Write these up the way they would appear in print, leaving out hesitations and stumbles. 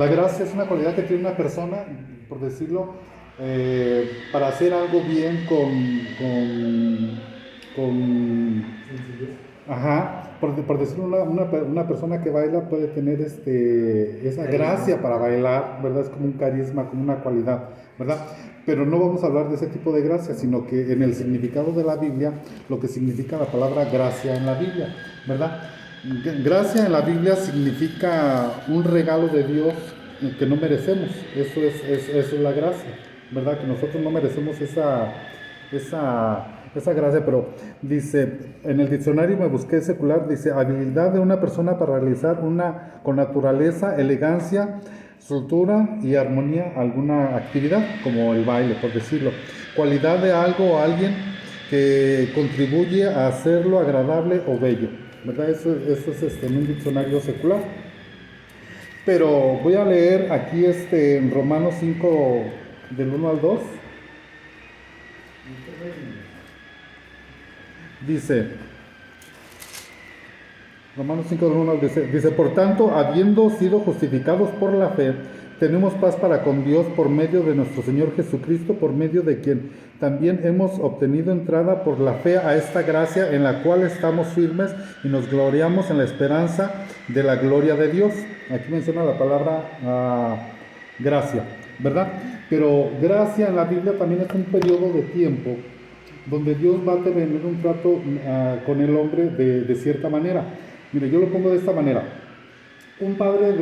La gracia es una cualidad que tiene una persona, por decirlo, para hacer algo bien con ajá, por decirlo, una persona que baila puede tener esa gracia para bailar, ¿verdad? Es como un carisma, como una cualidad, ¿verdad? Pero no vamos a hablar de ese tipo de gracia, sino que en el significado de la Biblia, lo que significa la palabra gracia en la Biblia, ¿verdad? Gracia en la Biblia significa un regalo de Dios que no merecemos. Eso es la gracia, ¿verdad? Que nosotros no merecemos esa gracia, pero dice, en el diccionario me busqué secular, dice, habilidad de una persona para realizar con naturaleza, elegancia, soltura y armonía alguna actividad, como el baile, por decirlo. Cualidad de algo o alguien que contribuye a hacerlo agradable o bello, ¿verdad? Eso es en un diccionario secular. Pero voy a leer aquí en Romanos 5 del 1 al 2. Dice, Romanos 5 del 1 al 2, dice, por tanto, habiendo sido justificados por la fe, tenemos paz para con Dios por medio de nuestro Señor Jesucristo, por medio de quien también hemos obtenido entrada por la fe a esta gracia en la cual estamos firmes y nos gloriamos en la esperanza de la gloria de Dios. Aquí menciona la palabra gracia, ¿verdad? Pero gracia en la Biblia también es un periodo de tiempo donde Dios va a tener un trato con el hombre de cierta manera. Mire, yo lo pongo de esta manera. Un padre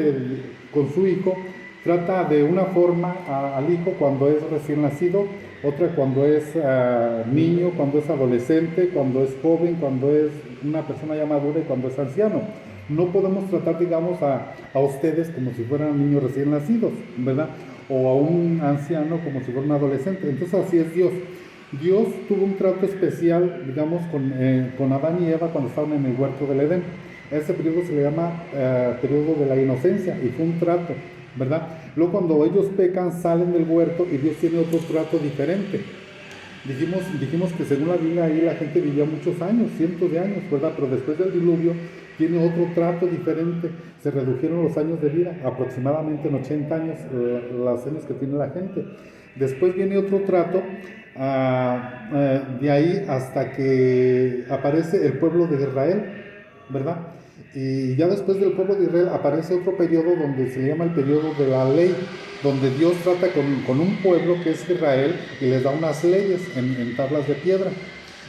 con su hijo trata de una forma al hijo cuando es recién nacido, otra cuando es niño, cuando es adolescente, cuando es joven, cuando es una persona ya madura y cuando es anciano. No podemos tratar, digamos, a ustedes como si fueran niños recién nacidos, ¿verdad? O a un anciano como si fuera un adolescente. Entonces así es Dios. Dios tuvo un trato especial, digamos, con Adán y Eva cuando estaban en el huerto del Edén. Ese periodo se le llama periodo de la inocencia y fue un trato, ¿verdad? Luego cuando ellos pecan salen del huerto y Dios tiene otro trato diferente. Dijimos que según la Biblia ahí la gente vivía muchos años, cientos de años, ¿verdad? Pero después del diluvio tiene otro trato diferente. Se redujeron los años de vida, aproximadamente en 80 años, los años que tiene la gente. Después viene otro trato, de ahí hasta que aparece el pueblo de Israel, ¿verdad? Y ya después del pueblo de Israel aparece otro periodo donde se le llama el periodo de la ley, donde Dios trata con un pueblo que es Israel y les da unas leyes en tablas de piedra.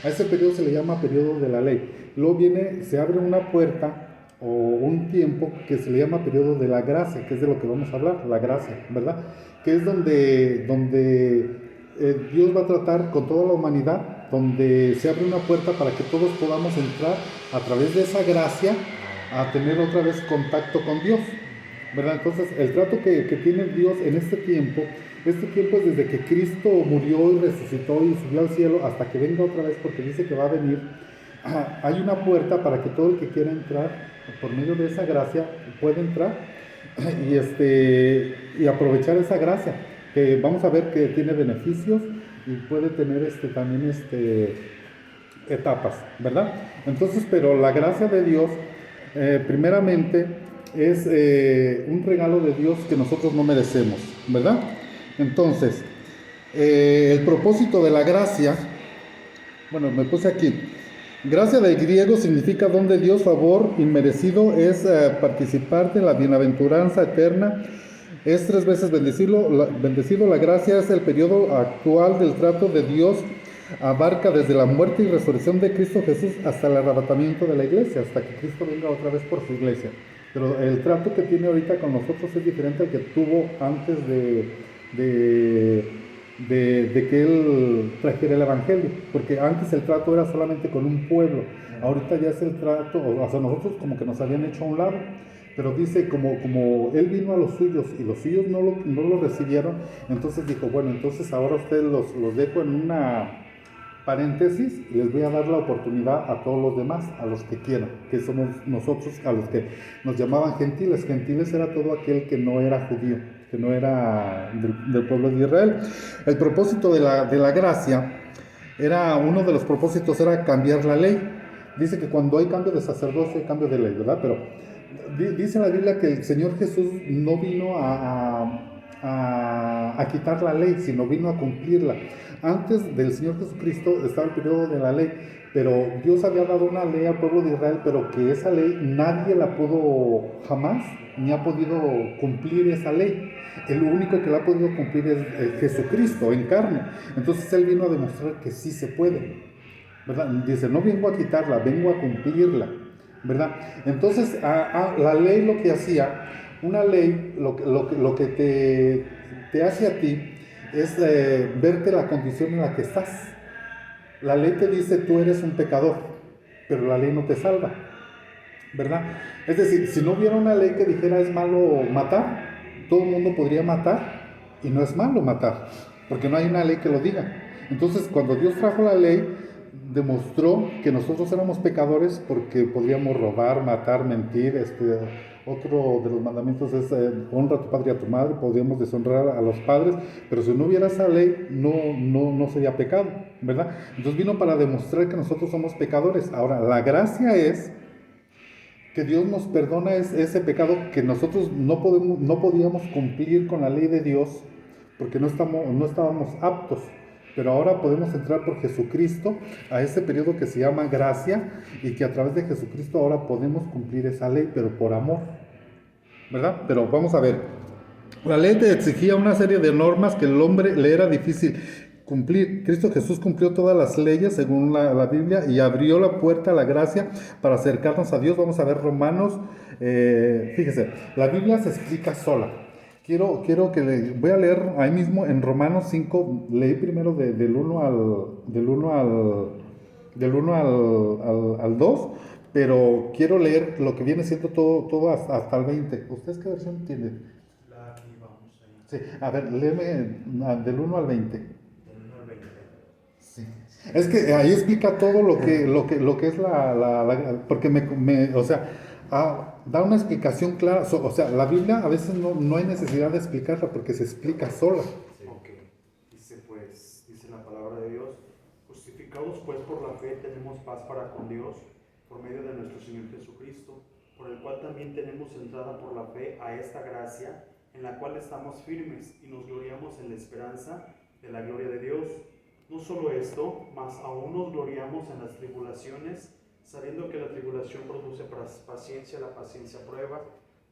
A ese periodo se le llama periodo de la ley. Luego se abre una puerta o un tiempo que se le llama periodo de la gracia, que es de lo que vamos a hablar, la gracia, ¿verdad? Que es donde Dios va a tratar con toda la humanidad, donde se abre una puerta para que todos podamos entrar a través de esa gracia a tener otra vez contacto con Dios, ¿verdad? Entonces el trato que tiene Dios en este tiempo es desde que Cristo murió y resucitó y subió al cielo hasta que venga otra vez, porque dice que va a venir. Hay una puerta para que todo el que quiera entrar por medio de esa gracia pueda entrar y aprovechar esa gracia, que vamos a ver que tiene beneficios y puede tener también etapas, ¿verdad? Entonces, pero la gracia de Dios, primeramente, es un regalo de Dios que nosotros no merecemos, ¿verdad? Entonces, el propósito de la gracia, bueno, me puse aquí, gracia del griego significa don de Dios, favor inmerecido, es participar de la bienaventuranza eterna, es 3 veces bendecido. La gracia es el periodo actual del trato de Dios, abarca desde la muerte y resurrección de Cristo Jesús hasta el arrebatamiento de la iglesia, hasta que Cristo venga otra vez por su iglesia. Pero el trato que tiene ahorita con nosotros es diferente al que tuvo antes de que Él trajera el Evangelio, porque antes el trato era solamente con un pueblo, ahorita ya es el trato, o sea, nosotros como que nos habían hecho a un lado, pero dice, como Él vino a los suyos y los suyos no lo recibieron, entonces dijo, bueno, entonces ahora ustedes los dejo en una paréntesis y les voy a dar la oportunidad a todos los demás, a los que quieran, que somos nosotros, a los que nos llamaban gentiles. Gentiles era todo aquel que no era judío, que no era del pueblo de Israel. El propósito de la gracia uno de los propósitos era cambiar la ley. Dice que cuando hay cambio de sacerdocio hay cambio de ley, ¿verdad? Dice la Biblia que el Señor Jesús no vino a quitar la ley, sino vino a cumplirla. Antes del Señor Jesucristo estaba el periodo de la ley, pero Dios había dado una ley al pueblo de Israel, pero que esa ley nadie la pudo jamás, ni ha podido cumplir esa ley. El único que la ha podido cumplir es Jesucristo en carne. Entonces Él vino a demostrar que sí se puede, ¿verdad? Dice, no vengo a quitarla, vengo a cumplirla, ¿verdad? Entonces, la ley lo que hacía, una ley lo que te hace a ti es verte la condición en la que estás. La ley te dice, tú eres un pecador, pero la ley no te salva, ¿verdad? Es decir, si no hubiera una ley que dijera es malo matar, todo el mundo podría matar y no es malo matar, porque no hay una ley que lo diga. Entonces, cuando Dios trajo la ley, demostró que nosotros éramos pecadores porque podríamos robar, matar, mentir. Otro de los mandamientos es honra a tu padre y a tu madre. Podríamos deshonrar a los padres, pero si no hubiera esa ley, no sería pecado, ¿verdad? Entonces vino para demostrar que nosotros somos pecadores. Ahora, la gracia es que Dios nos perdona ese pecado que nosotros no podíamos cumplir con la ley de Dios porque no estábamos aptos. Pero ahora podemos entrar por Jesucristo a ese periodo que se llama gracia, y que a través de Jesucristo ahora podemos cumplir esa ley, pero por amor, ¿verdad? Pero vamos a ver, la ley te exigía una serie de normas que el hombre le era difícil cumplir. Cristo Jesús cumplió todas las leyes según la Biblia y abrió la puerta a la gracia para acercarnos a Dios. Vamos a ver Romanos, fíjese, la Biblia se explica sola. Quiero que voy a leer ahí mismo en Romanos 5, leí primero del 1 al 2, pero quiero leer lo que viene siendo todo hasta el 20. ¿Ustedes qué versión entienden? Aquí vamos ahí. Sí, a ver, léeme del 1 al 20. Del 1 al 20. Sí. Es que ahí explica todo lo que es porque o sea, da una explicación clara. O sea, la Biblia a veces no hay necesidad de explicarla porque se explica sola. Sí. Ok. Dice la palabra de Dios: justificados pues por la fe tenemos paz para con Dios por medio de nuestro Señor Jesucristo, por el cual también tenemos entrada por la fe a esta gracia, en la cual estamos firmes y nos gloriamos en la esperanza de la gloria de Dios. No solo esto, mas aún nos gloriamos en las tribulaciones, sabiendo que la tribulación produce paciencia, la paciencia prueba,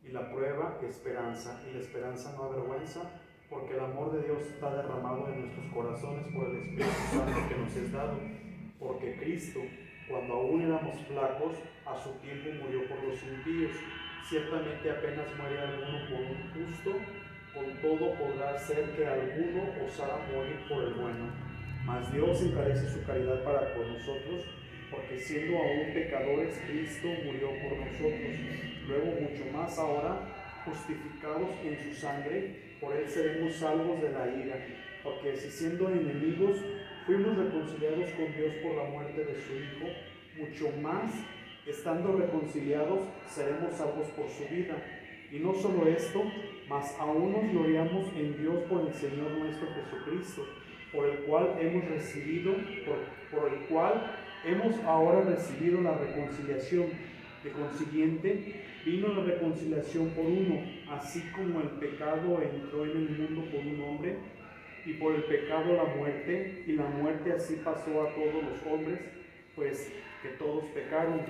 y la prueba esperanza, y la esperanza no avergüenza, porque el amor de Dios está derramado en nuestros corazones por el Espíritu Santo que nos es dado. Porque Cristo, cuando aún éramos flacos, a su tiempo murió por los impíos. Ciertamente apenas muere alguno por un justo, con todo podrá ser que alguno osara morir por el bueno. Mas Dios encarece su caridad para con nosotros, porque siendo aún pecadores, Cristo murió por nosotros. Luego mucho más ahora, justificados en su sangre, por él seremos salvos de la ira. Porque si siendo enemigos fuimos reconciliados con Dios por la muerte de su Hijo, mucho más, estando reconciliados, seremos salvos por su vida. Y no solo esto, mas aún nos gloriamos en Dios por el Señor nuestro Jesucristo, por el cual hemos ahora recibido la reconciliación. De consiguiente, vino la reconciliación por uno, así como el pecado entró en el mundo por un hombre, y por el pecado la muerte, y la muerte así pasó a todos los hombres, pues que todos pecaron.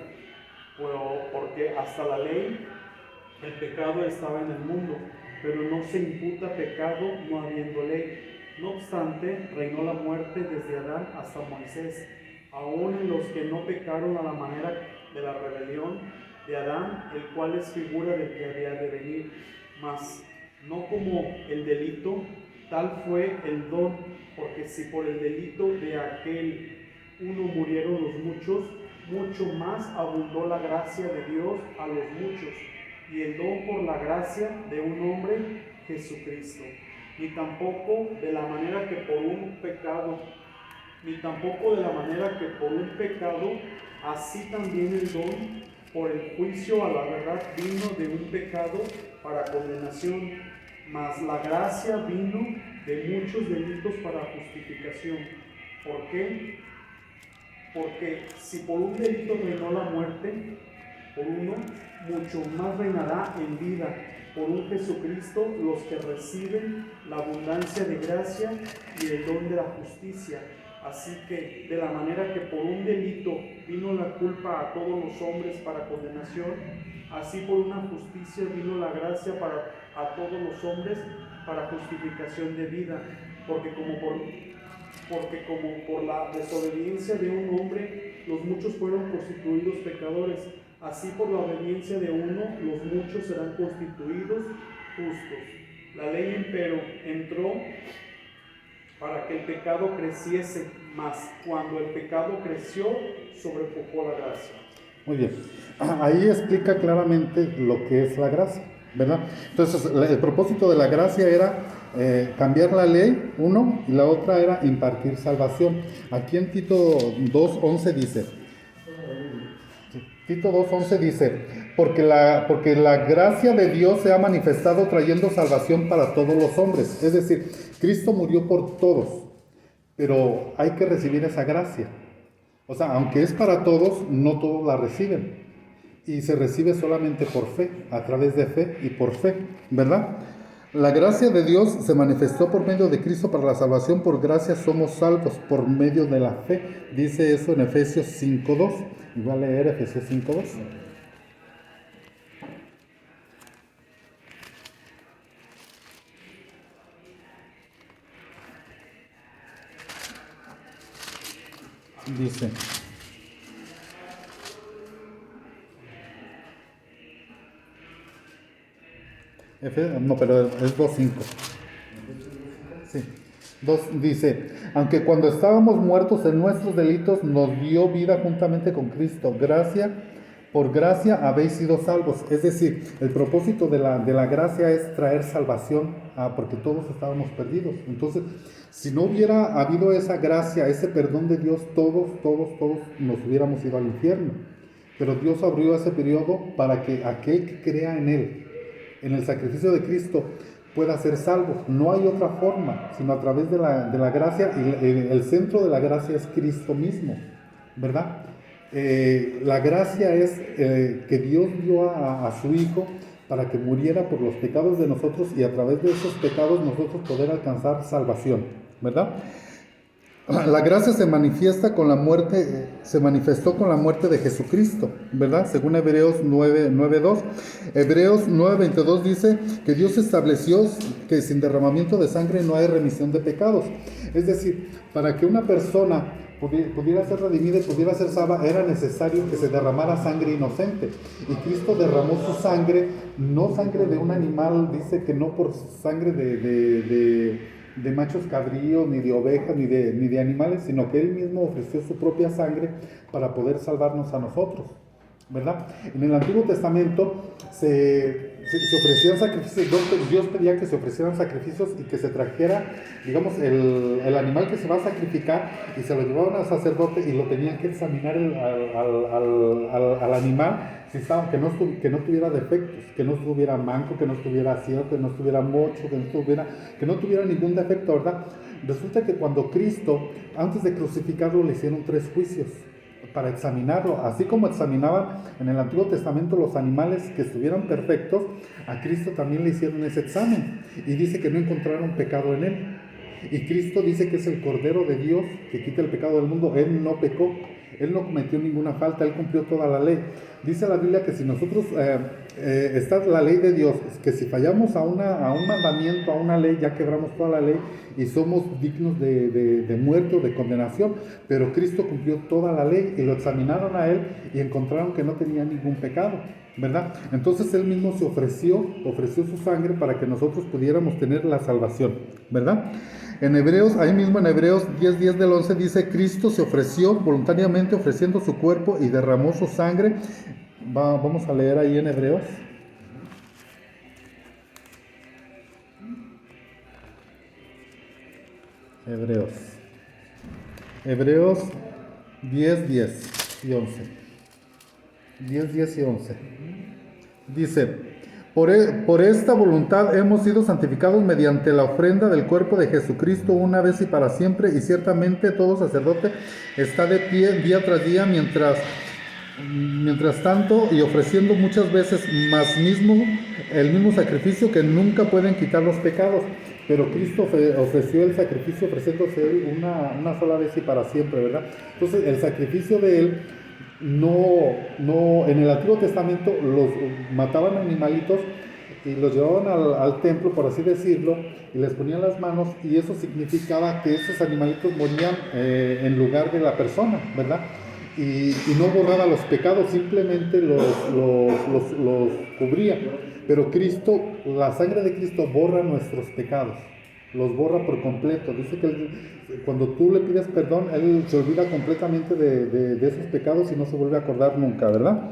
Porque hasta la ley el pecado estaba en el mundo, pero no se imputa pecado no habiendo ley. No obstante, reinó la muerte desde Adán hasta Moisés, aun en los que no pecaron a la manera de la rebelión de Adán, el cual es figura del que había de venir. Mas no como el delito, tal fue el don, porque si por el delito de aquel uno murieron los muchos, mucho más abundó la gracia de Dios a los muchos, y el don por la gracia de un hombre, Jesucristo. Ni tampoco de la manera que por un pecado, así también el don por el juicio a la verdad vino de un pecado para condenación, mas la gracia vino de muchos delitos para justificación. ¿Por qué? Porque si por un delito reinó la muerte, por uno, mucho más reinará en vida por un Jesucristo los que reciben la abundancia de gracia y el don de la justicia. Así que, de la manera que por un delito vino la culpa a todos los hombres para condenación, así por una justicia vino la gracia a todos los hombres para justificación de vida. Porque como por la desobediencia de un hombre los muchos fueron constituidos pecadores, así por la obediencia de uno los muchos serán constituidos justos. La ley, empero, entró para que el pecado creciese, mas cuando el pecado creció, sobrepujó la gracia. Muy bien. Ahí explica claramente lo que es la gracia, ¿verdad? Entonces, el propósito de la gracia era cambiar la ley, uno, y la otra era impartir salvación. Aquí en Tito 2:11 dice, porque la gracia de Dios se ha manifestado trayendo salvación para todos los hombres. Es decir, Cristo murió por todos, pero hay que recibir esa gracia. O sea, aunque es para todos, no todos la reciben. Y se recibe solamente por fe, a través de fe y por fe, ¿verdad? La gracia de Dios se manifestó por medio de Cristo para la salvación. Por gracia somos salvos por medio de la fe. Dice eso en Efesios 5:2. Y voy a leer Efesios 5:2. Dice: no, pero es 2:5. Sí. Dice: aunque cuando estábamos muertos en nuestros delitos, nos dio vida juntamente con Cristo. Por gracia habéis sido salvos. Es decir, el propósito de la gracia es traer salvación, porque todos estábamos perdidos. Entonces, si no hubiera habido esa gracia, ese perdón de Dios, todos nos hubiéramos ido al infierno. Pero Dios abrió ese periodo para que aquel que crea en Él, en el sacrificio de Cristo, pueda ser salvo. No hay otra forma, sino a través de la gracia, y el centro de la gracia es Cristo mismo, ¿verdad? La gracia es que Dios dio a su Hijo para que muriera por los pecados de nosotros, y a través de esos pecados nosotros poder alcanzar salvación, ¿verdad? La gracia se manifestó con la muerte de Jesucristo, ¿verdad? Según Hebreos 9:2. Hebreos 9:22 dice que Dios estableció que sin derramamiento de sangre no hay remisión de pecados. Es decir, para que una persona pudiera ser redimida y pudiera ser salva, era necesario que se derramara sangre inocente. Y Cristo derramó su sangre, no sangre de un animal, dice que no por sangre de machos cabríos, ni de ovejas, ni de animales, sino que Él mismo ofreció su propia sangre para poder salvarnos a nosotros, ¿verdad? En el Antiguo Testamento se ofrecían sacrificios. Dios pedía que se ofrecieran sacrificios y que se trajera, digamos, el animal que se va a sacrificar, y se lo llevaban al sacerdote y lo tenían que examinar al animal, que no tuviera defectos, que no estuviera manco, que no estuviera ciego, que no estuviera mocho, que no tuviera ningún defecto, ¿verdad? Resulta que cuando Cristo, antes de crucificarlo, le hicieron 3 juicios para examinarlo. Así como examinaban en el Antiguo Testamento los animales que estuvieran perfectos, a Cristo también le hicieron ese examen, y dice que no encontraron pecado en Él. Y Cristo dice que es el Cordero de Dios que quita el pecado del mundo. Él no pecó, Él no cometió ninguna falta, Él cumplió toda la ley. Dice la Biblia que si nosotros, está la ley de Dios, que si fallamos a un mandamiento, a una ley, ya quebramos toda la ley y somos dignos de muerte o de condenación. Pero Cristo cumplió toda la ley, y lo examinaron a Él y encontraron que no tenía ningún pecado, ¿verdad? Entonces Él mismo se ofreció su sangre para que nosotros pudiéramos tener la salvación, ¿verdad? En Hebreos, ahí mismo en Hebreos 10:10 del 11 dice: Cristo se ofreció voluntariamente, ofreciendo su cuerpo, y derramó su sangre. Vamos a leer ahí en Hebreos. Hebreos 10:10 y 11. 10:10 y 11. Dice: por esta voluntad hemos sido santificados mediante la ofrenda del cuerpo de Jesucristo una vez y para siempre, y ciertamente todo sacerdote está de pie día tras día mientras Mientras tanto, y ofreciendo muchas veces el mismo sacrificio que nunca pueden quitar los pecados. Pero Cristo ofreció el sacrificio ofreciéndose Él una sola vez y para siempre, ¿verdad? Entonces, el sacrificio de Él en el Antiguo Testamento los mataban animalitos y los llevaban al templo, por así decirlo, y les ponían las manos, y eso significaba que esos animalitos morían en lugar de la persona, ¿verdad? Y no borraba los pecados, simplemente los cubría. Pero Cristo, la sangre de Cristo borra nuestros pecados, los borra por completo. Dice que cuando tú le pides perdón, Él se olvida completamente de esos pecados y no se vuelve a acordar nunca, ¿verdad?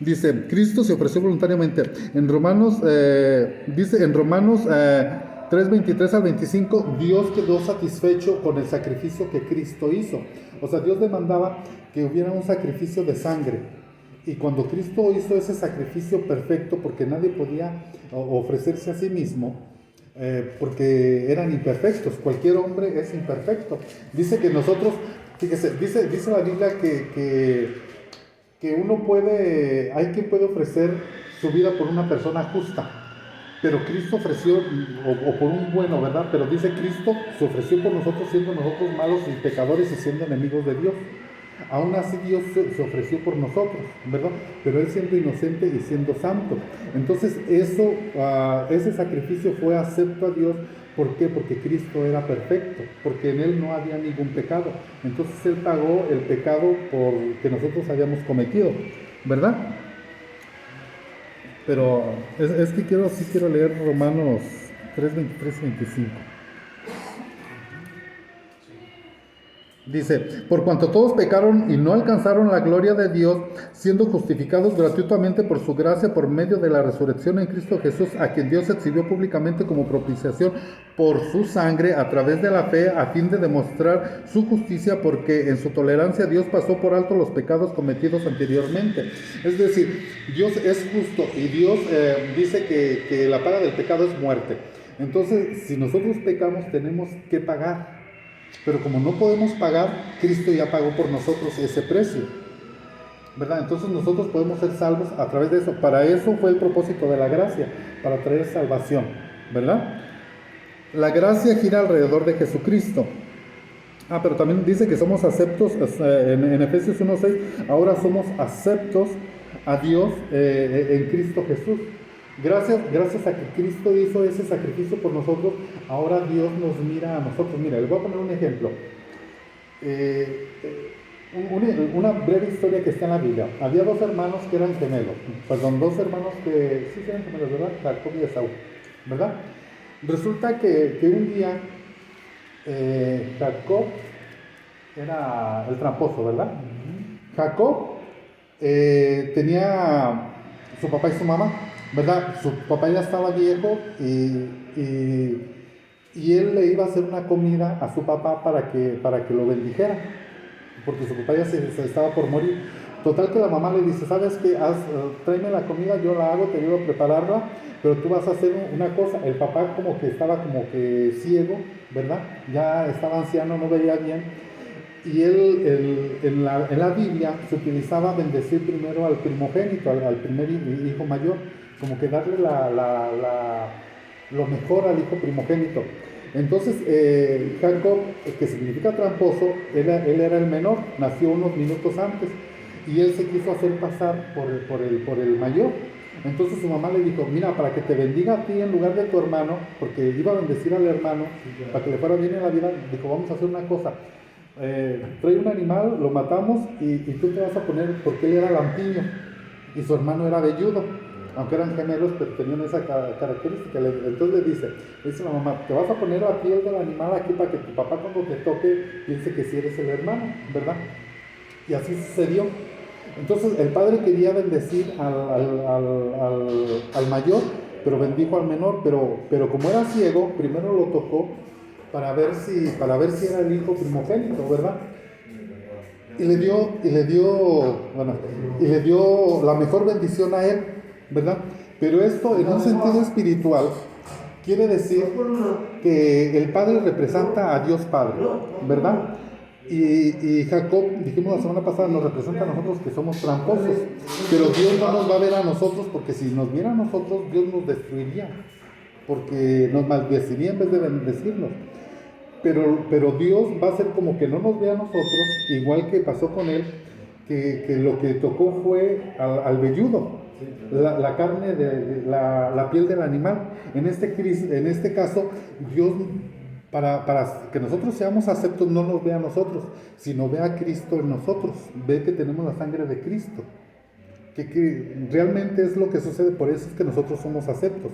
Dice, Cristo se ofreció voluntariamente. En Romanos, dice en Romanos 3:23 al 25, Dios quedó satisfecho con el sacrificio que Cristo hizo. O sea, Dios demandaba que hubiera un sacrificio de sangre. Y cuando Cristo hizo ese sacrificio perfecto, porque nadie podía ofrecerse a sí mismo, porque eran imperfectos, cualquier hombre es imperfecto. Dice que nosotros, fíjese, dice la Biblia que hay quien puede ofrecer su vida por una persona justa, pero Cristo ofreció, o por un bueno, ¿verdad? Pero dice Cristo se ofreció por nosotros siendo nosotros malos y pecadores y siendo enemigos de Dios. Aún así Dios se ofreció por nosotros, ¿verdad? Pero Él siendo inocente y siendo santo. Entonces ese sacrificio fue acepto a Dios. ¿Por qué? Porque Cristo era perfecto, porque en Él no había ningún pecado. Entonces Él pagó el pecado que nosotros habíamos cometido, ¿verdad? Pero es que quiero leer Romanos 3:23-25. Dice, por cuanto todos pecaron y no alcanzaron la gloria de Dios, siendo justificados gratuitamente por su gracia por medio de la resurrección en Cristo Jesús, a quien Dios exhibió públicamente como propiciación por su sangre a través de la fe, a fin de demostrar su justicia, porque en su tolerancia Dios pasó por alto los pecados cometidos anteriormente. Es decir, Dios es justo y Dios dice que la paga del pecado es muerte. Entonces, si nosotros pecamos, tenemos que pagar. Pero como no podemos pagar, Cristo ya pagó por nosotros ese precio, ¿verdad? Entonces nosotros podemos ser salvos a través de eso. Para eso fue el propósito de la gracia, para traer salvación, ¿verdad? La gracia gira alrededor de Jesucristo. Pero también dice que somos aceptos, en Efesios 1:6, ahora somos aceptos a Dios en Cristo Jesús. Gracias a que Cristo hizo ese sacrificio por nosotros, ahora Dios nos mira a nosotros. Mira, les voy a poner un ejemplo. Una breve historia que está en la Biblia. Había dos hermanos que eran gemelos. Dos hermanos que sí eran gemelos, ¿verdad? Jacob y Esaú, ¿verdad? Resulta que un día Jacob era el tramposo, ¿verdad? Jacob tenía su papá y su mamá, ¿verdad? Su papá ya estaba viejo y él le iba a hacer una comida a su papá para que lo bendijera, porque su papá ya se estaba por morir. Total que la mamá le dice, ¿sabes qué? Tráeme la comida, yo la hago, te ayudo a prepararla, pero tú vas a hacer una cosa. El papá como que estaba como que ciego, ¿verdad? Ya estaba anciano, no veía bien. Y él, en la Biblia se utilizaba bendecir primero al primogénito, al primer hijo mayor, como que darle lo mejor al hijo primogénito. Entonces Jacob, que significa tramposo, él era el menor, nació unos minutos antes, y él se quiso hacer pasar por el mayor. Entonces su mamá le dijo, mira, para que te bendiga a ti en lugar de tu hermano, porque iba a bendecir al hermano, para que le fuera bien en la vida, dijo, vamos a hacer una cosa. Trae un animal, lo matamos y tú te vas a poner, porque él era lampiño y su hermano era velludo, aunque eran gemelos, pero tenían esa característica. Entonces le dice la mamá, te vas a poner la piel del animal aquí para que tu papá cuando te toque piense que sí eres el hermano, ¿verdad? Y así sucedió. Entonces el padre quería bendecir al mayor, pero bendijo al menor, pero como era ciego, primero lo tocó para ver si era el hijo primogénito, ¿verdad? Y le dio la mejor bendición a él, ¿verdad? Pero esto en un sentido espiritual quiere decir que el Padre representa a Dios Padre, ¿verdad? Y Jacob, dijimos la semana pasada, nos representa a nosotros que somos tramposos, pero Dios no nos va a ver a nosotros, porque si nos viera a nosotros, Dios nos destruiría, porque nos maldeciría en vez de bendecirnos. Pero Dios va a hacer como que no nos ve a nosotros, igual que pasó con él, que lo que tocó fue al velludo, la carne, la piel del animal. En este caso, Dios, para que nosotros seamos aceptos, no nos ve a nosotros, sino ve a Cristo en nosotros, ve que tenemos la sangre de Cristo, que realmente es lo que sucede. Por eso es que nosotros somos aceptos.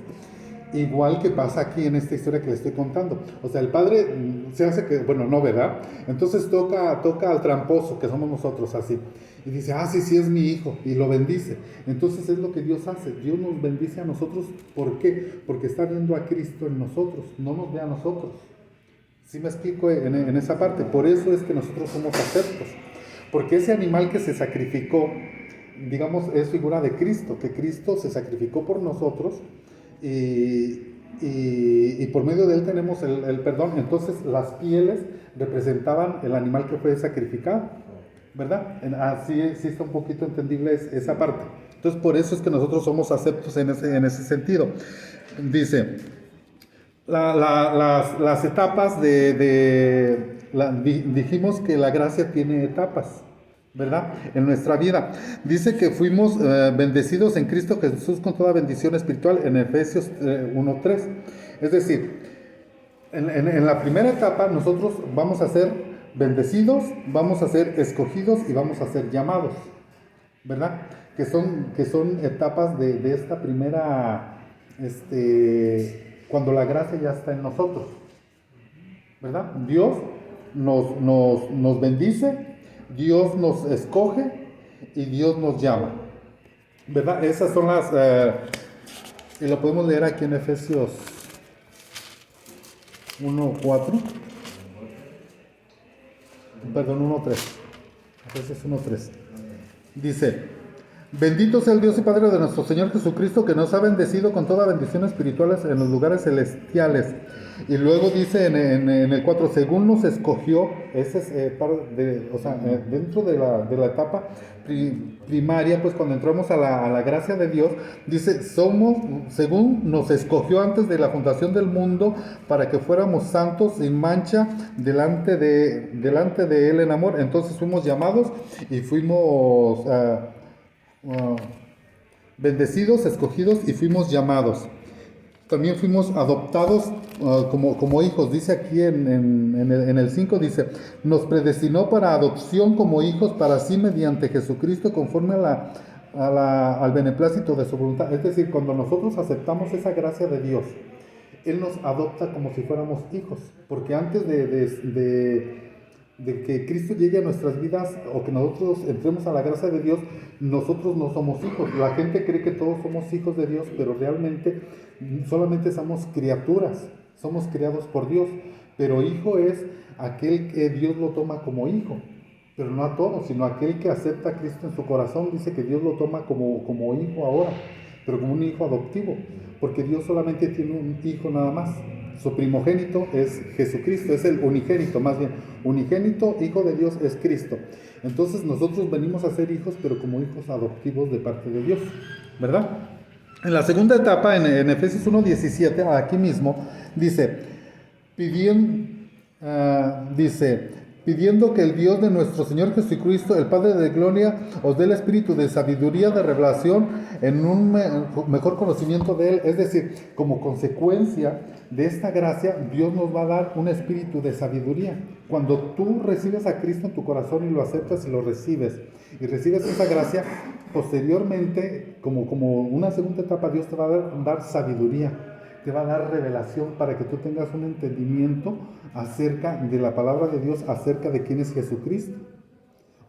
Igual que pasa aquí en esta historia que le estoy contando. O sea, el padre se hace que, bueno, no, ¿verdad? Entonces toca al tramposo, que somos nosotros, así. Y dice, sí, es mi hijo. Y lo bendice. Entonces es lo que Dios hace. Dios nos bendice a nosotros. ¿Por qué? Porque está viendo a Cristo en nosotros. No nos ve a nosotros. ¿Sí me explico en esa parte? Por eso es que nosotros somos aceptos. Porque ese animal que se sacrificó, digamos, es figura de Cristo. Que Cristo se sacrificó por nosotros. Y por medio de él tenemos el perdón. Entonces las pieles representaban el animal que fue sacrificado, ¿verdad? Así sí está un poquito entendible esa parte. Entonces por eso es que nosotros somos aceptos en ese sentido. Dice, las etapas dijimos que la gracia tiene etapas, ¿verdad? En nuestra vida. Dice que fuimos bendecidos en Cristo Jesús con toda bendición espiritual en Efesios 1:3. Es decir, en la primera etapa nosotros vamos a ser bendecidos, vamos a ser escogidos y vamos a ser llamados, ¿verdad? Que son etapas de esta primera, cuando la gracia ya está en nosotros, ¿verdad? Dios nos bendice, Dios nos escoge y Dios nos llama, ¿verdad? Esas son las, y lo podemos leer aquí en Efesios 1:4, perdón, 1:3, Efesios 1:3, dice, bendito sea el Dios y Padre de nuestro Señor Jesucristo, que nos ha bendecido con toda bendición espirituales en los lugares celestiales. Y luego dice en el 4, según nos escogió, ese es dentro de la etapa primaria, pues cuando entramos a la gracia de Dios, dice, según nos escogió antes de la fundación del mundo, para que fuéramos santos sin mancha delante de Él en amor. Entonces fuimos llamados y fuimos bendecidos, escogidos y fuimos llamados. También fuimos adoptados como hijos. Dice aquí en el 5, dice, nos predestinó para adopción como hijos para sí mediante Jesucristo conforme al beneplácito de su voluntad. Es decir, cuando nosotros aceptamos esa gracia de Dios, Él nos adopta como si fuéramos hijos. Porque antes de que Cristo llegue a nuestras vidas o que nosotros entremos a la gracia de Dios, nosotros no somos hijos. La gente cree que todos somos hijos de Dios, pero realmente solamente somos criaturas, somos criados por Dios. Pero hijo es aquel que Dios lo toma como hijo, pero no a todos, sino aquel que acepta a Cristo en su corazón. Dice que Dios lo toma como hijo ahora, pero como un hijo adoptivo, porque Dios solamente tiene un hijo nada más. Su primogénito es Jesucristo, es el unigénito, más bien, unigénito, hijo de Dios es Cristo. Entonces nosotros venimos a ser hijos, pero como hijos adoptivos de parte de Dios, ¿verdad? En la segunda etapa, en Efesios 1:17, aquí mismo, dice, pidiendo que el Dios de nuestro Señor Jesucristo, el Padre de gloria, os dé el espíritu de sabiduría, de revelación, en un mejor conocimiento de Él. Es decir, como consecuencia de esta gracia, Dios nos va a dar un espíritu de sabiduría. Cuando tú recibes a Cristo en tu corazón y lo aceptas y lo recibes, y recibes esa gracia, posteriormente, como una segunda etapa, Dios te va a dar sabiduría, te va a dar revelación para que tú tengas un entendimiento acerca de la palabra de Dios, acerca de quién es Jesucristo.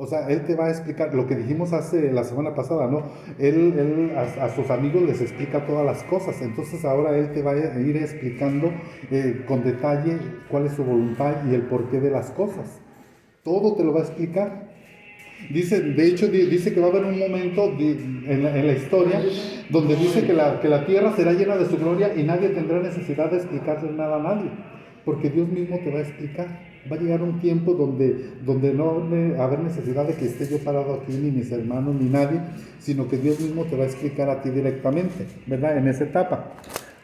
O sea, Él te va a explicar lo que dijimos la semana pasada, ¿no? Él a sus amigos les explica todas las cosas. Entonces ahora Él te va a ir explicando con detalle cuál es su voluntad y el porqué de las cosas. Todo te lo va a explicar. De hecho, dice que va a haber un momento en la historia donde dice que la tierra será llena de su gloria y nadie tendrá necesidad de explicarle nada a nadie, porque Dios mismo te va a explicar. Va a llegar un tiempo donde no va a haber necesidad de que esté yo parado aquí, ni mis hermanos, ni nadie, sino que Dios mismo te va a explicar a ti directamente, ¿verdad? En esa etapa.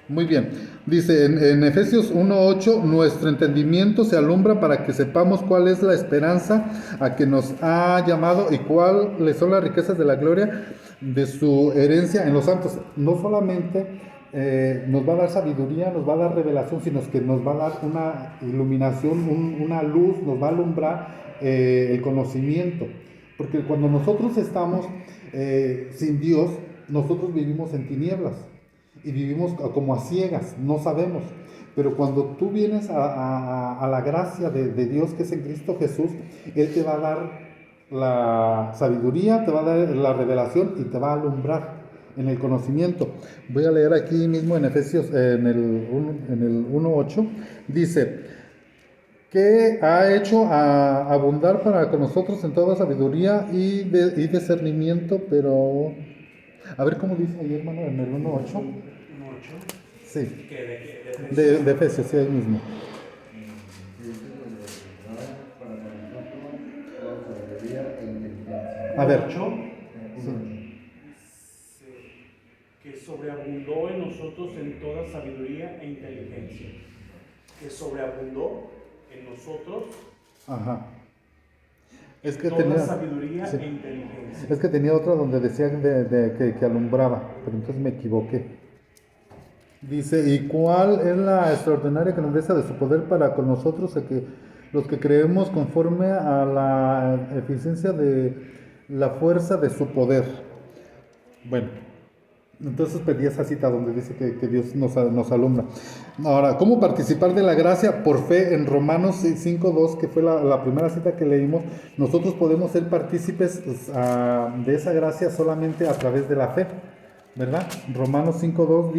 Muy bien, dice en Efesios 1:8, nuestro entendimiento se alumbra para que sepamos cuál es la esperanza a que nos ha llamado y cuáles son las riquezas de la gloria de su herencia en los santos. No solamente nos va a dar sabiduría, nos va a dar revelación, sino que nos va a dar una iluminación, una luz, nos va a alumbrar el conocimiento. Porque cuando nosotros estamos sin Dios, nosotros vivimos en tinieblas. Y vivimos como a ciegas, no sabemos. Pero cuando tú vienes a la gracia de Dios que es en Cristo Jesús, Él te va a dar la sabiduría, te va a dar la revelación y te va a alumbrar en el conocimiento. Voy a leer aquí mismo en Efesios, en el 1:8, dice, que ha hecho abundar para con nosotros en toda sabiduría y discernimiento, pero... A ver cómo dice ahí, hermano, en el 1:8. Sí. De Efesios, sí, ahí mismo. A ver. Que sobreabundó en nosotros en toda sabiduría e inteligencia. Que sobreabundó en nosotros. Ajá. Es que toda tenía sabiduría sí. e inteligencia. Es que tenía otra donde decía que alumbraba, pero entonces me equivoqué. Dice, ¿y cuál es la extraordinaria grandeza de su poder para con nosotros, los que creemos conforme a la eficiencia de la fuerza de su poder? Bueno, entonces pedí esa cita donde dice que Dios nos alumbra. Ahora, ¿cómo participar de la gracia? Por fe, en Romanos 5:2, que fue la primera cita que leímos, nosotros podemos ser partícipes de esa gracia solamente a través de la fe, ¿verdad? Romanos 5:2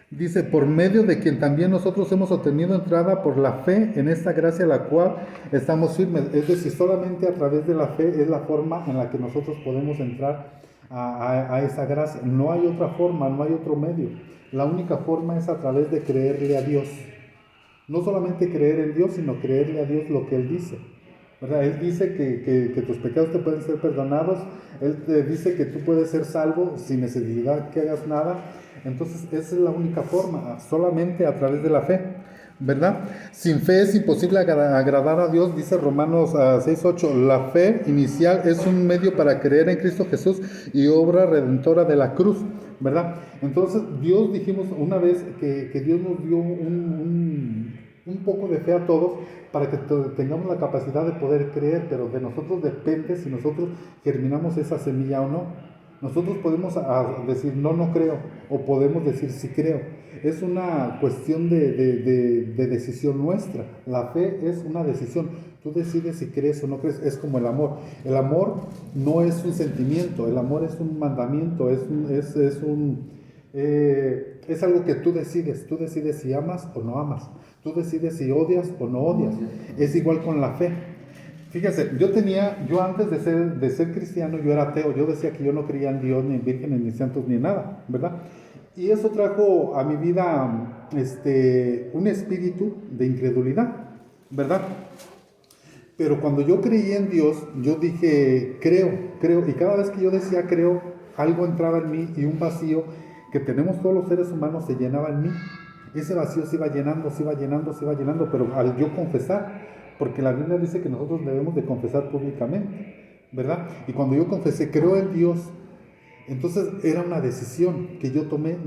dice, por medio de quien también nosotros hemos obtenido entrada por la fe en esta gracia a la cual estamos firmes. Es decir, solamente a través de la fe es la forma en la que nosotros podemos entrar a esa gracia. No hay otra forma, no hay otro medio. La única forma es a través de creerle a Dios. No solamente creer en Dios, sino creerle a Dios lo que Él dice, ¿verdad? Él dice que tus pecados te pueden ser perdonados. Él te dice que tú puedes ser salvo sin necesidad que hagas nada. Entonces esa es la única forma, solamente a través de la fe, ¿verdad? Sin fe es imposible agradar a Dios, dice Romanos 6:8. La fe inicial es un medio para creer en Cristo Jesús y obra redentora de la cruz, ¿verdad? Entonces Dios, dijimos una vez que Dios nos dio un poco de fe a todos para que tengamos la capacidad de poder creer, pero de nosotros depende si nosotros germinamos esa semilla o no. Nosotros podemos decir no creo, o podemos decir sí creo. Es una cuestión de decisión nuestra. La fe es una decisión. Tú decides si crees o no crees. Es como el amor. El amor no es un sentimiento, el amor es un mandamiento, es algo que tú decides. Tú decides si amas o no amas. Tú decides si odias o no odias. Es igual con la fe. Fíjese, yo antes de ser cristiano, yo era ateo. Yo decía que yo no creía en Dios, ni en vírgenes, ni santos, ni en nada, ¿verdad? Y eso trajo a mi vida un espíritu de incredulidad, ¿verdad? Pero cuando yo creí en Dios, yo dije, creo. Y cada vez que yo decía creo, algo entraba en mí y un vacío que tenemos todos los seres humanos se llenaba en mí. Ese vacío se iba llenando, pero al yo confesar, porque la Biblia dice que nosotros debemos de confesar públicamente, ¿verdad? Y cuando yo confesé, creo en Dios, entonces era una decisión que yo tomé,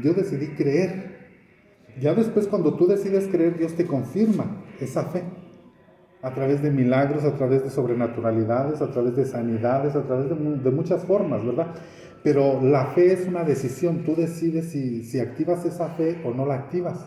yo decidí creer. Ya después, cuando tú decides creer, Dios te confirma esa fe, a través de milagros, a través de sobrenaturalidades, a través de sanidades, a través de muchas formas, ¿verdad? Pero la fe es una decisión. Tú decides si activas esa fe o no la activas.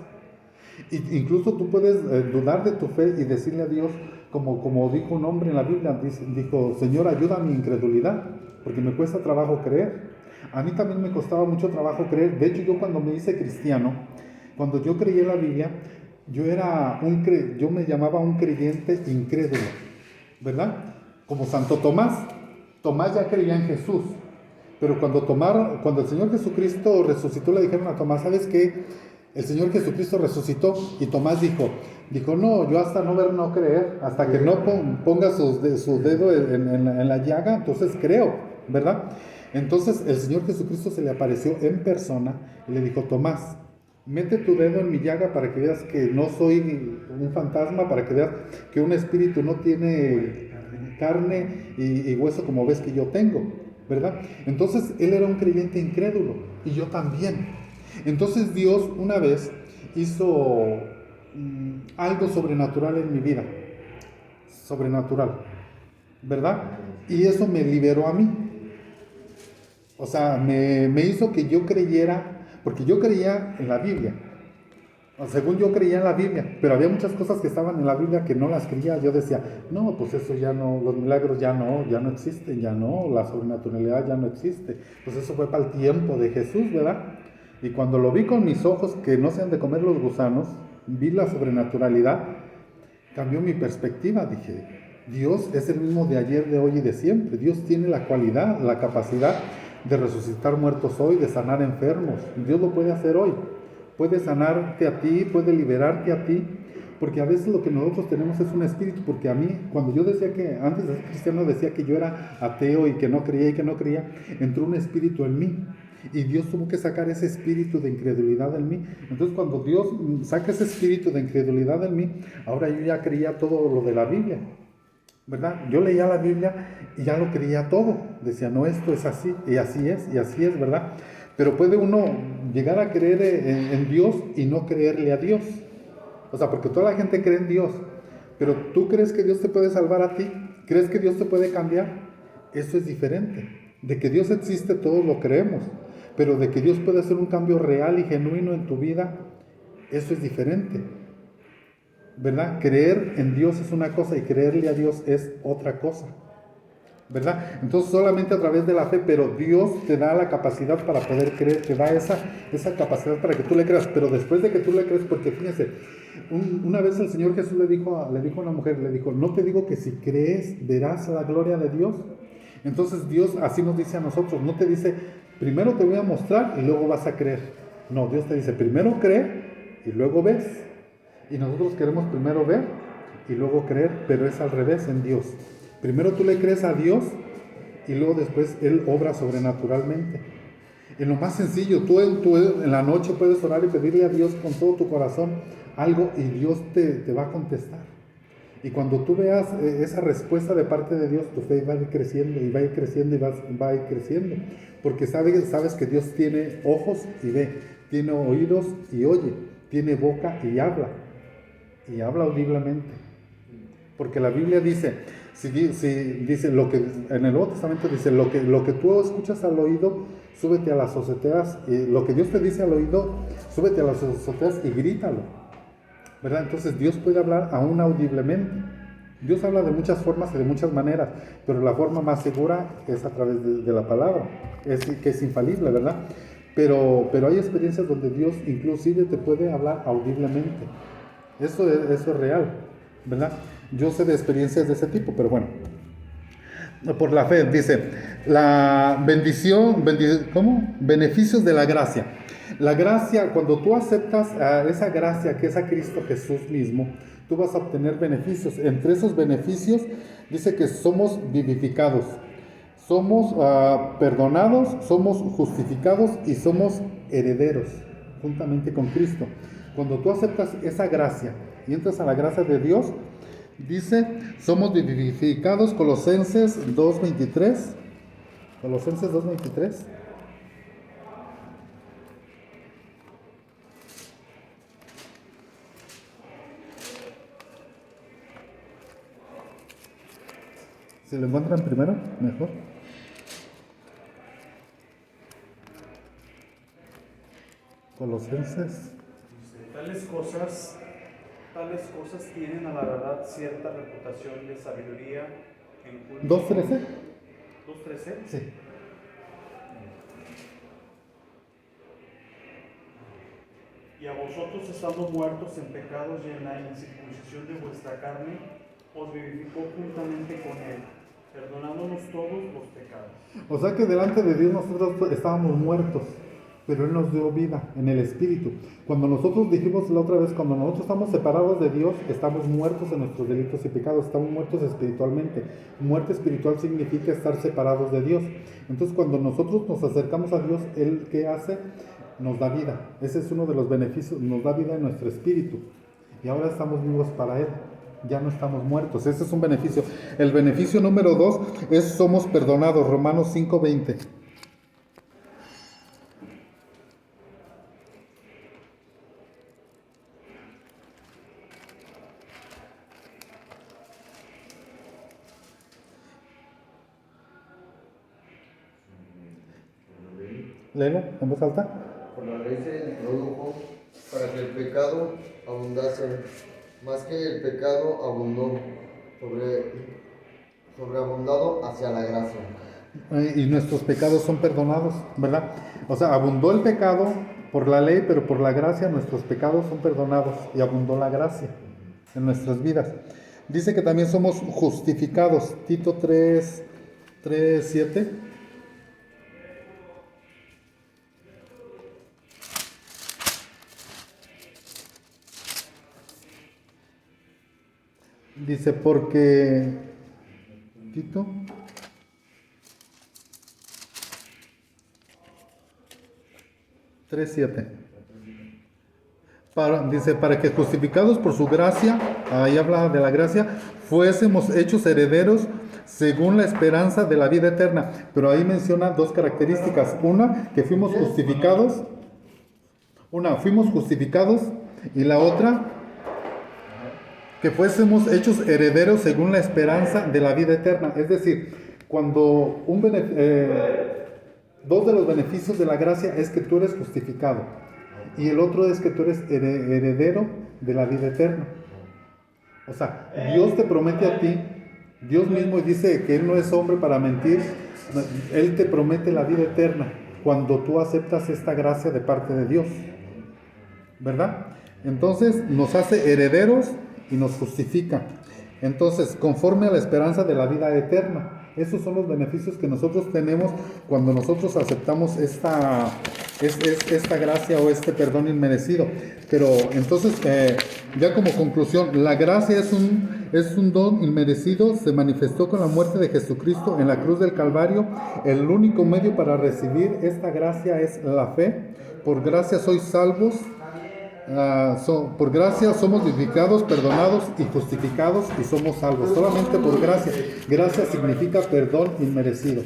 Incluso tú puedes dudar de tu fe y decirle a Dios, como dijo un hombre en la Biblia, dijo, Señor, ayuda a mi incredulidad, porque me cuesta trabajo creer. A mí también me costaba mucho trabajo creer. De hecho, yo cuando me hice cristiano, cuando yo creí en la Biblia, yo me llamaba un creyente incrédulo, ¿verdad? Como Santo Tomás. Tomás ya creía en Jesús, pero cuando el Señor Jesucristo resucitó, le dijeron a Tomás, ¿sabes qué? El Señor Jesucristo resucitó y Tomás dijo, no, yo hasta no ver, no creer, hasta que no ponga su dedo en la llaga, entonces creo, ¿verdad? Entonces el Señor Jesucristo se le apareció en persona y le dijo, Tomás, mete tu dedo en mi llaga para que veas que no soy un fantasma, para que veas que un espíritu no tiene carne y hueso como ves que yo tengo, ¿verdad? Entonces él era un creyente incrédulo y yo también. Entonces Dios una vez hizo algo sobrenatural en mi vida, sobrenatural, ¿verdad? Y eso me liberó a mí. O sea, me hizo que yo creyera, porque yo creía en la Biblia, o según yo creía en la Biblia, pero había muchas cosas que estaban en la Biblia que no las creía. Yo decía, no, pues eso ya no, los milagros ya no existen, ya no, la sobrenaturalidad ya no existe. Pues eso fue para el tiempo de Jesús, ¿verdad? Y cuando lo vi con mis ojos, que no se han de comer los gusanos, vi la sobrenaturalidad, cambió mi perspectiva. Dije, Dios es el mismo de ayer, de hoy y de siempre. Dios tiene la cualidad, la capacidad de resucitar muertos hoy, de sanar enfermos. Dios lo puede hacer hoy. Puede sanarte a ti, puede liberarte a ti, porque a veces lo que nosotros tenemos es un espíritu. Porque a mí, cuando yo decía que antes de ser cristiano decía que yo era ateo y que no creía, entró un espíritu en mí. Y Dios tuvo que sacar ese espíritu de incredulidad en mí. Entonces cuando Dios saca ese espíritu de incredulidad en mí, ahora yo ya creía todo lo de la Biblia, ¿verdad? Yo leía la Biblia y ya lo creía todo. Decía, no, esto es así, y así es, ¿verdad? Pero puede uno llegar a creer en Dios y no creerle a Dios. O sea, porque toda la gente cree en Dios, pero ¿tú crees que Dios te puede salvar a ti? ¿Crees que Dios te puede cambiar? Eso es diferente. De que Dios existe, todos lo creemos, pero de que Dios puede hacer un cambio real y genuino en tu vida, eso es diferente, ¿verdad? Creer en Dios es una cosa y creerle a Dios es otra cosa, ¿verdad? Entonces solamente a través de la fe, pero Dios te da la capacidad para poder creer, te da esa capacidad para que tú le creas, pero después de que tú le crees, porque fíjense, una vez el Señor Jesús le dijo a una mujer, le dijo, no te digo que si crees verás la gloria de Dios. Entonces Dios así nos dice a nosotros, no te dice, primero te voy a mostrar y luego vas a creer. No, Dios te dice, primero cree y luego ves. Y nosotros queremos primero ver y luego creer, pero es al revés en Dios. Primero tú le crees a Dios y luego después Él obra sobrenaturalmente. En lo más sencillo, tú en la noche puedes orar y pedirle a Dios con todo tu corazón algo y Dios te va a contestar. Y cuando tú veas esa respuesta de parte de Dios, tu fe va a ir creciendo y va a ir creciendo y va a ir creciendo. Porque sabes que Dios tiene ojos y ve, tiene oídos y oye, tiene boca y habla audiblemente. Porque la Biblia dice, dice lo que en el Nuevo Testamento dice, lo que tú escuchas al oído, súbete a las azoteas, y lo que Dios te dice al oído, súbete a las azoteas y grítalo. ¿Verdad? Entonces Dios puede hablar aún audiblemente. Dios habla de muchas formas y de muchas maneras, pero la forma más segura es a través de la palabra, que es infalible, ¿verdad? Pero hay experiencias donde Dios inclusive te puede hablar audiblemente. Eso es real, ¿verdad? Yo sé de experiencias de ese tipo, pero bueno. Por la fe, dice, la ¿cómo? Beneficios de la gracia. La gracia, cuando tú aceptas a esa gracia que es a Cristo Jesús mismo, tú vas a obtener beneficios. Entre esos beneficios dice que somos vivificados, somos perdonados, somos justificados y somos herederos juntamente con Cristo. Cuando tú aceptas esa gracia y entras a la gracia de Dios, dice, somos vivificados, Colosenses 2:23. Colosenses 2:23. Si lo encuentran primero, mejor. Colosenses. Tales cosas tienen a la verdad cierta reputación de sabiduría en culto. 2:13. 2:13. Sí. Y a vosotros, estando muertos en pecados y en la incircuncisión de vuestra carne, os vivificó juntamente con Él, perdonándonos todos los pecados. O sea que delante de Dios nosotros estábamos muertos, pero Él nos dio vida en el Espíritu. Cuando nosotros dijimos la otra vez, cuando nosotros estamos separados de Dios, estamos muertos en nuestros delitos y pecados, estamos muertos espiritualmente. Muerte espiritual significa estar separados de Dios. Entonces, cuando nosotros nos acercamos a Dios, Él, ¿qué hace? Nos da vida. Ese es uno de los beneficios, nos da vida en nuestro espíritu. Y ahora estamos vivos para Él. Ya no estamos muertos. Ese es un beneficio. El beneficio número 2 es somos perdonados. Romanos 5:20. Léelo en voz alta. Por la ley se introdujo para que el pecado abundase, más que el pecado abundó, sobreabundado hacia la gracia. Y nuestros pecados son perdonados, ¿verdad? O sea, abundó el pecado por la ley, pero por la gracia nuestros pecados son perdonados y abundó la gracia en nuestras vidas. Dice que también somos justificados. Tito 3:7. Dice, porque Tito 3:7. Dice, para que justificados por su gracia, ahí habla de la gracia, fuésemos hechos herederos según la esperanza de la vida eterna. Pero ahí menciona dos características. Una, que fuimos justificados. Y la otra, que fuésemos hechos herederos según la esperanza de la vida eterna. Es decir, cuando dos de los beneficios de la gracia es que tú eres justificado y el otro es que tú eres heredero de la vida eterna. O sea, Dios te promete a ti, Dios mismo dice que Él no es hombre para mentir, Él te promete la vida eterna cuando tú aceptas esta gracia de parte de Dios, ¿verdad? Entonces nos hace herederos y nos justifica. Entonces, conforme a la esperanza de la vida eterna. Esos son los beneficios que nosotros tenemos cuando nosotros aceptamos esta gracia o este perdón inmerecido. Pero entonces, ya como conclusión, la gracia es un don inmerecido, se manifestó con la muerte de Jesucristo en la cruz del Calvario. El único medio para recibir esta gracia es la fe. Por gracia sois salvos. Por gracia somos vivificados, perdonados y justificados y somos salvos. Solamente por gracia. Gracia significa perdón inmerecido,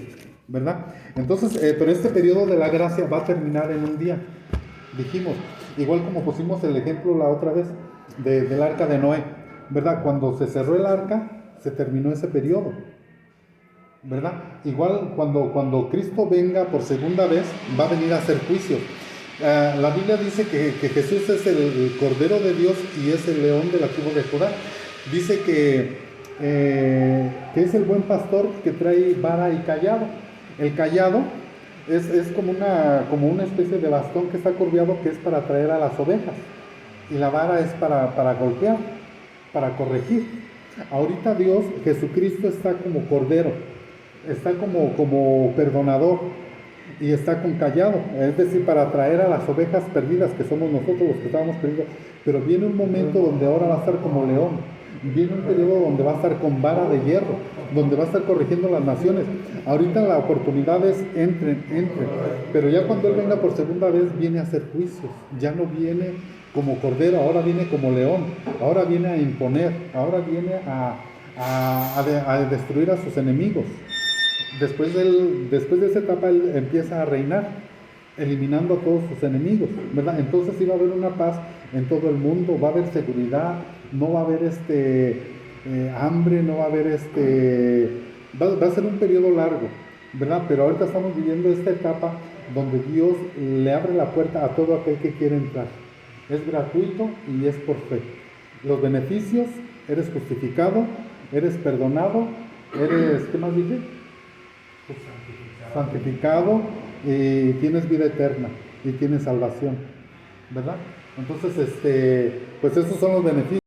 ¿verdad? Entonces, pero este periodo de la gracia va a terminar en un día. Dijimos, igual como pusimos el ejemplo la otra vez del arca de Noé, ¿verdad? Cuando se cerró el arca, se terminó ese periodo, ¿verdad? Igual cuando Cristo venga por segunda vez, va a venir a hacer juicio. La Biblia dice que Jesús es el Cordero de Dios y es el león de la tribu de Judá. Dice que es el buen pastor que trae vara y cayado. El cayado es como una especie de bastón que está curviado, que es para traer a las ovejas, y la vara es para golpear, para corregir. Ahorita Dios, Jesucristo, está como Cordero, está como perdonador, y está con callado, es decir, para traer a las ovejas perdidas, que somos nosotros los que estábamos perdidos. Pero viene un momento donde ahora va a estar como león, viene un periodo donde va a estar con vara de hierro, donde va a estar corrigiendo las naciones. Ahorita la oportunidad es entren, pero ya cuando Él venga por segunda vez viene a hacer juicios, ya no viene como cordero, ahora viene como león, ahora viene a imponer, ahora viene a destruir a sus enemigos. Después de esa etapa Él empieza a reinar, eliminando a todos sus enemigos, ¿verdad? Entonces sí va a haber una paz en todo el mundo, va a haber seguridad, no va a haber hambre, no va a haber va a ser un periodo largo, ¿verdad? Pero ahorita estamos viviendo esta etapa donde Dios le abre la puerta a todo aquel que quiere entrar. Es gratuito y es por fe. Los beneficios: eres justificado, eres perdonado, ¿qué más dije? Santificado, y tienes vida eterna y tienes salvación, ¿verdad? Entonces, pues esos son los beneficios.